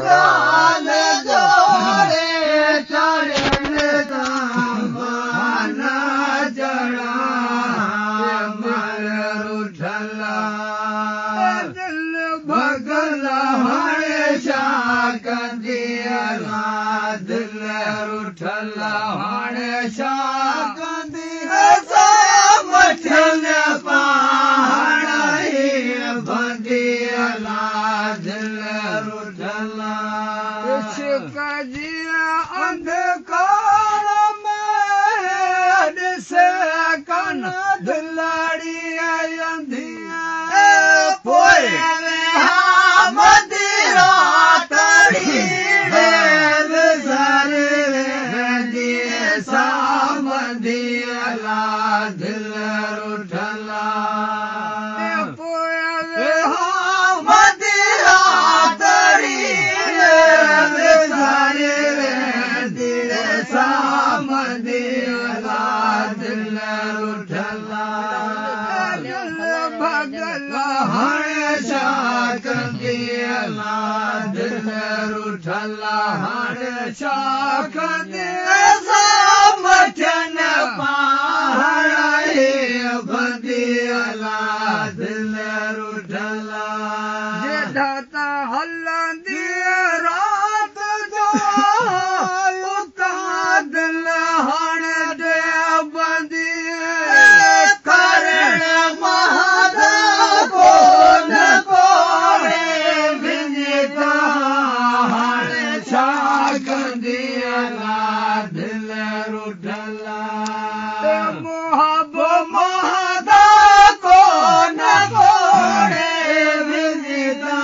गाल जोड़े चरण तामान जड़ा मर उठला दिल भगल हणे शाक दियला दिल उठला हणे शाक दिया मठन पहाड़ी बंदियला दिल उठला इश्क जिया अंधकार में से कन दिलाड़ी अंधिया पोए मदिरा तड़ी सामदियला दिल उठला मदिरा तड़ी सामदियला दिल उठला भगल हणे शाक दियला दिल उठला हणे शाक दिया मठन पहाड़ी बंदियला दिल उठला जेठाता हलंदी रात जो उता दिल हणे दे बंदिए करण महादेव को न कोड़े विजिता हणे शाक दियला दिल उठला मोहब महादा को न कोड़े विजिता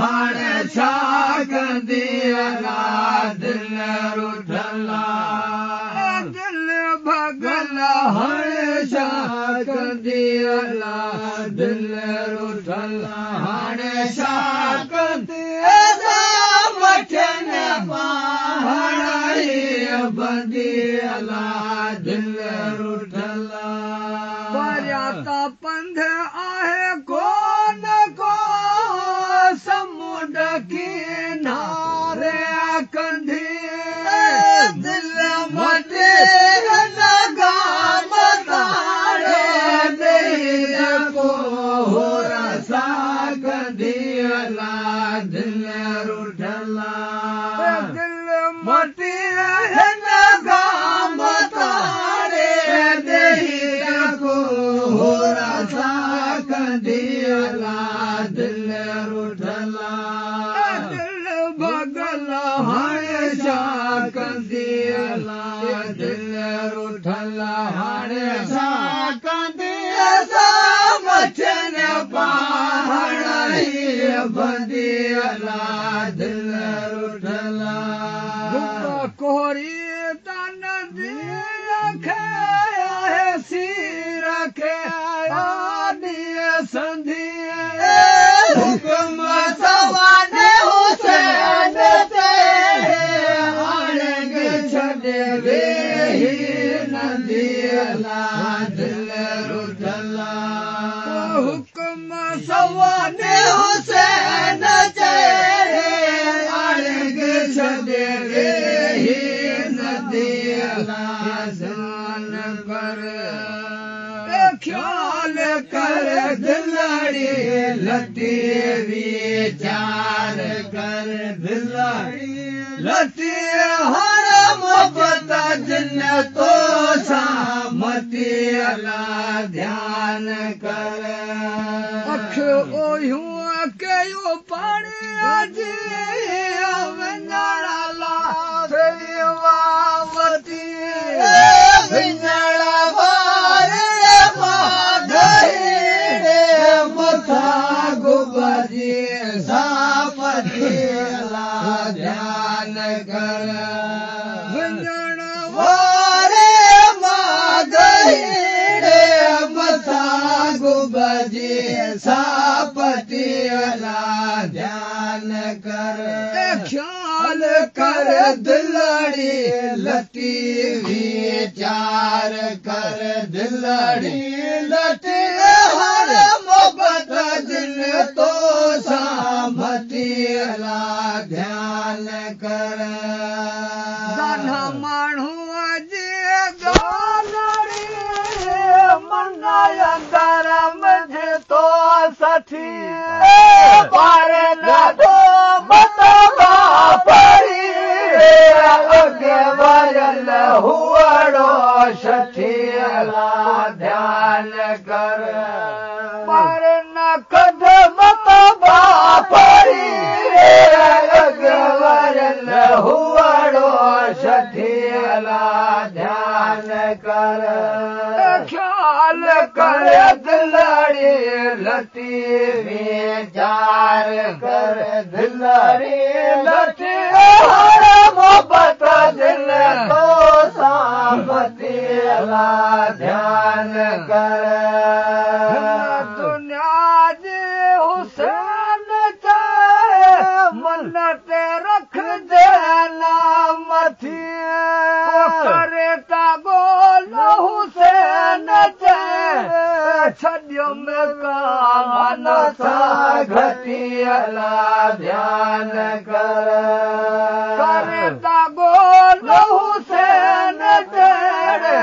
हणे शाक दियला दिल उठला दिल भगल हणे शाक दियला दिल उठला हणे शाक दिया मठन पहाड़ी बंदियला दिल उठला पर्याता पंध आहे कोन को समुंड किनारे कंधिए दिल मटे लगा बताड़े दिल को रसा कंधियला दिल उठला दिल मटे लगा बताड़े दिल को रसा कंधियला दिल उठला दिल भगल हणे शाक दियला दिल उठला हणे शाक दिया मठन पहाड़ी बंदियला दिल उठला कोहरी तन रखे है सी रखे आदिए संधिए हुक्म सवाने हुसैन आड़ेंगे छड़े वे ही नदियला दिल उठला हुक्म सवाने हुसैन आड़ेंगे छड़े वे ही नदियला जान पर ख्याल कर दिलाड़ी लती विचार कर दिलाड़ी लती हर मोहब्बत जिन तो सामती अला ध्यान कर अख ओयूं के यो पानी अजी वंजारा ला वावती विंजड़ा सापतियला ध्यान कर वंजण वारे मागहीड़े मथा गुबजी सापतियला ध्यान कर ख्याल कर दिलाड़ी लती विचार कर दिलाड़ी लती हर मोहब्बत दिल तो सामती अला सठी पार नादो मतबा परी अगे वरल हुअड़ो सठीला ध्यान कर पार न कद मतबा परी अगे वरल हुअड़ो सठीला ध्यान कर ख्याल कर दिलड़ी लती विचार कर दिलड़ी लती हर मोहब्बत दिल तो सामती ध्यान कर दुनिया जी हुसैन चाहे मन ते रख देना मथी करे ता गोल हुसैन चाहे छड़ियो में कान सा घटियला ध्यान कर करे ता गोल हुसैन चाहे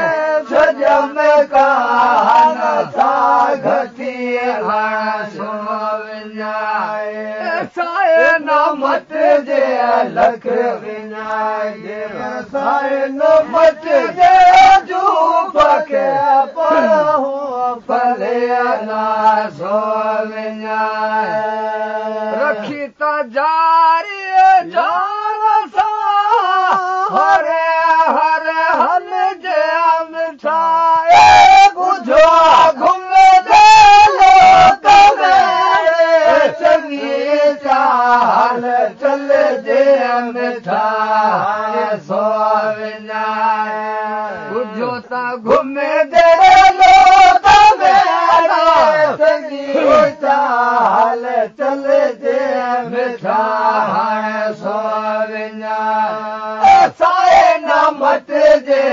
छड़ियो में कान सा घटियला साए न मत जे लख विनाए साए न मत जे जूप के पढ़ो फले ना सो विनाए रखी त जारी जान सा हरे हरे हल जे मिठाए बुझो घुम दे लोक में चंगी चाल चल जे मिठाए सो विनाए बुझो ता घुम दे लोक में चंगी चाल चल जे मिठाए सो विनाए साए न मत जे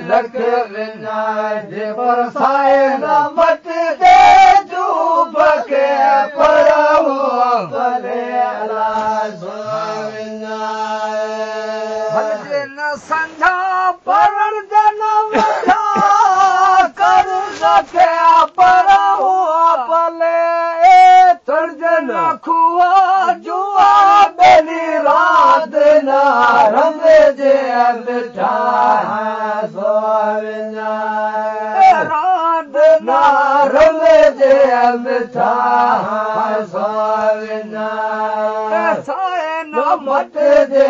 लख विनाए पर साए न मत जे जूब के पढ़ो भले सो विनाए भले न संझा पढ़ण जनम कर रखे पढ़ो भले तर्जन खुआ जुआ बेली रात न रंग जे मिठा सो विनाए रात न रंग जे मिठा सो विनाए साए न मत जे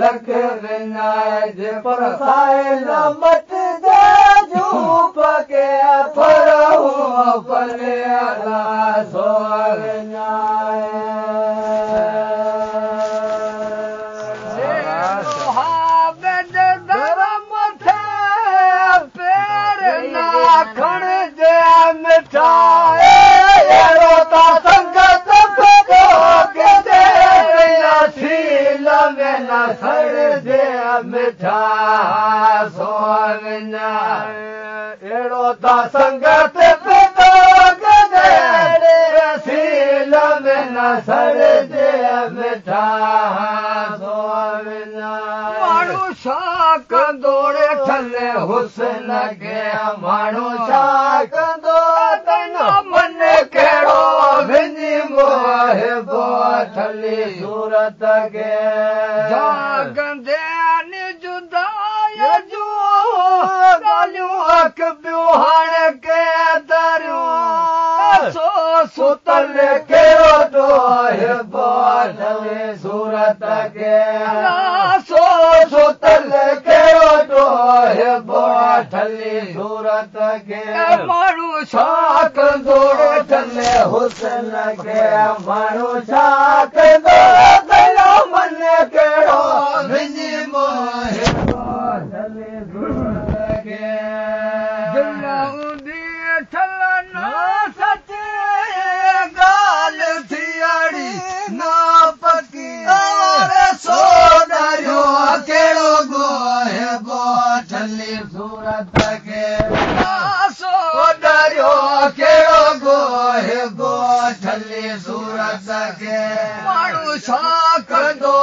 लख विनाए पर साए न मत जे जूप के पढ़ो भले सो विनाए खण जे मिठाए रोता संगत के दे सील में न सड़ जे मिठा सो विनाए रोता संगत के दे सील में न सड़ जे मिठा सो विनाए माण्हू छा कंदोड़े थले हुसन के माण्हू छा कंदो तनो मन कहिड़ो विझी मोहिबो थली सूरत के जागंदे न जुदाई जो ॻाल्हियूं अख ॿियूं हाणे के दरियूं सो सुतल कहिड़ो दोहिबो थली सूरत के सो सुतल कहिड़ो दोहिबो थली सूरत के माण्हू छा कंदो थले हुसन के माण्हू छा कंदो तनो मन कहिड़ो विझी मोहिबो थली सूरत के दिल ऊंधी ठल न सच ॻाल्हि थी अड़ी न पकी सो डरियो कहिड़ो गोहिबो थली सूरत के सो डरियो कहिड़ो गोहिबो थली सूरत के माण्हू छा कंदो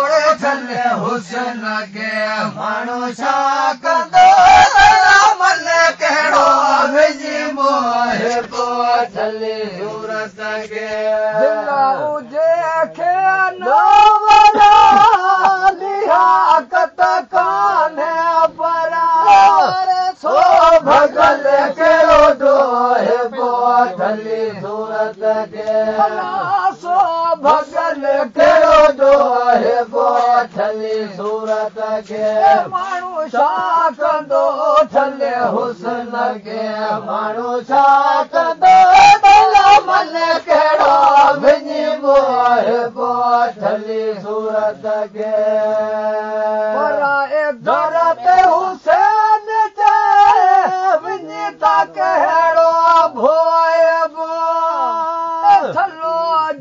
थले हुसन के माण्हू छा कंदो मन कहिड़ो विझी मोहे पोठली सूरत खे जंहिंखे न वरा लियाकत कान्हे पर सो भगल कहिड़ो ॾोहे पोठली सूरत खे सो भगल कहिड़ो ॾोहे पोठली सूरत खे माण्हू छा कंदो ठले हुस्न खे माण्हू छा कंदो मन कहिड़ो विझी मोहे पोठली सूरत खे दर ते हुसैन ते विझी त कहिड़ो भोइबो थलो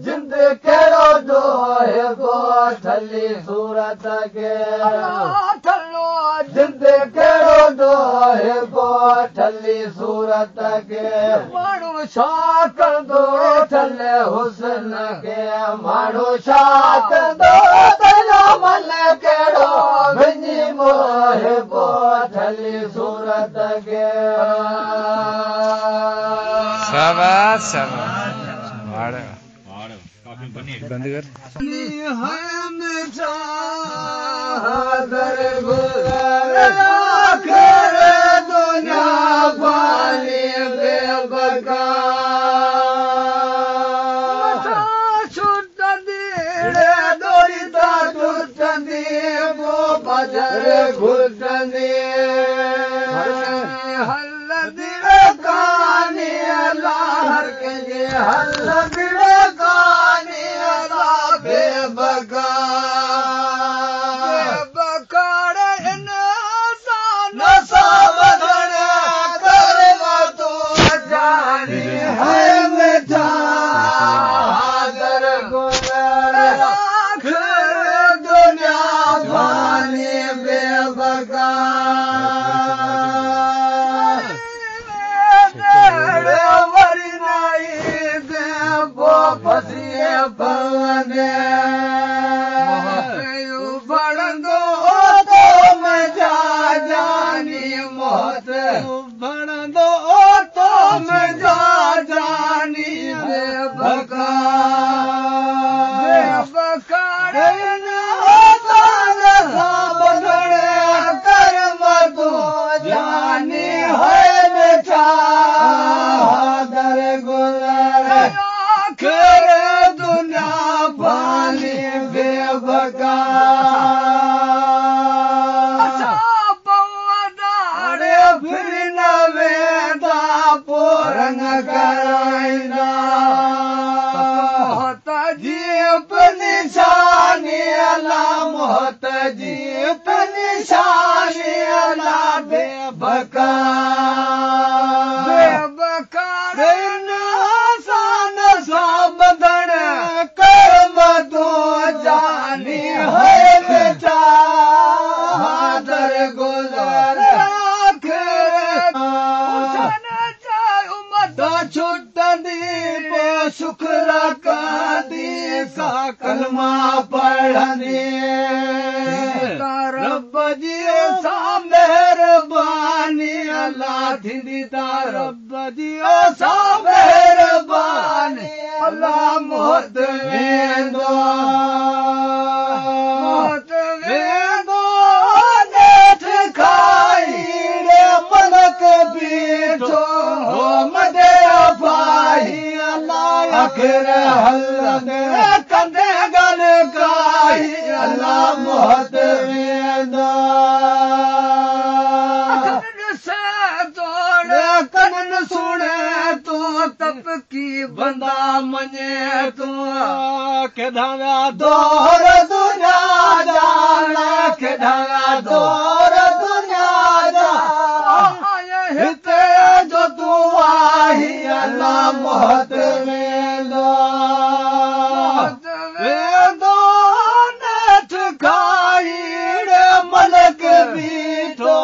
जिंद कहिड़ो ॾोहे पोठली सूरत खे थलो जिंद कहिड़ो ॾोहे पोठली सूरत खे माण्हू छा कंदो ठले हुस्न खे माण्हू छा कंदो मन कहिड़ो विझी मोहे पोठली सूरत खे शाबाश बंद कर दुनिया पाली बेबका छुटंदी डोरी ता टुटंदी वो बजर घुटंदी हलंदी कानी अल्लाह के हलंदी कानी अल्लाह बेबका बढ़ंदो तो मैं जा जानी मोहत बढ़ंदो तो मैं जा जानी बेबका बेबका कर मधु जानी है बेटा दर गुजर कर दुनिया पाली बेबका फिर न वेंदा पोरंग कराईंदा मोहत जी निशानी अला मोहत जी निशानी अला बेबका बेबका सान सा बदन कर्म दो जानी है बेटा दर गुजर छुटंदी पो शुक्र कंदी सा कलमा पढ़ंदी रब जी सा मेहरबानी अल्लाह थींदी ता रब जी सा मेहरबानी अल्लाह मोहत वेंदो नेठ खाई रे मलक बीठो मदे भाई अल्लाह आखिर हलंदे कंदे गल काई अल्लाह मोहत वेंदो कन सुने तो तप की बंदा मने तो केढ़ा दौर दुनिया जाना केढ़ा दौर दुनिया जा हिते जो तू आई अल्लाह मोहत वेंदो नेठ खाई रे मलक बीठो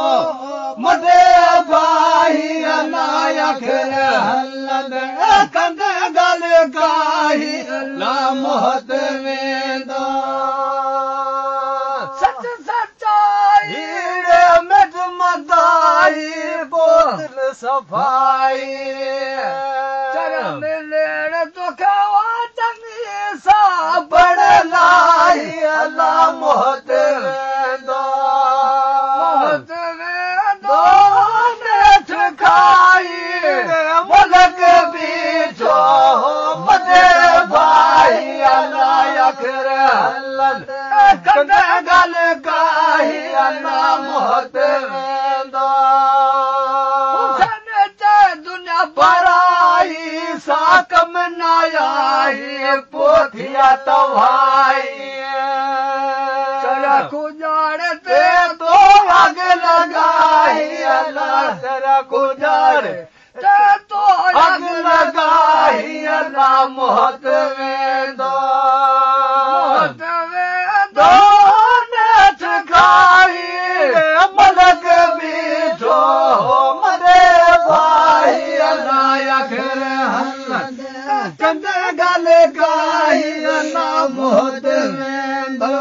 मदे भाई अल्लाह आखिर हलंदे कंदे गल काई अल्लाह मोहत वेंदो सच सचाई रे मिट मदाई बोतल सफाई भाई चरण लेण तो खावा चंगी सा बड़ लाई अल्लाह मोहत वेंदो नेठ खाई मुल्क बीठो मदे भाई अल्लाह अखर हलन कंद गल काही अल्लाह मोहत वेंदो हुसन ते दुनिया बराई सा कम न आई पोथिया तवाई कुजाड़ ते तो आग लगाई अल्लाह तेरा कुजाड़ ते तो आग लगाई अल्लाह मोहत वेंदो नेठ खाई मलक बीठो मरे भाई अल्लाह अखर हलन कंद गल काई अल्लाह मोहत वेंदो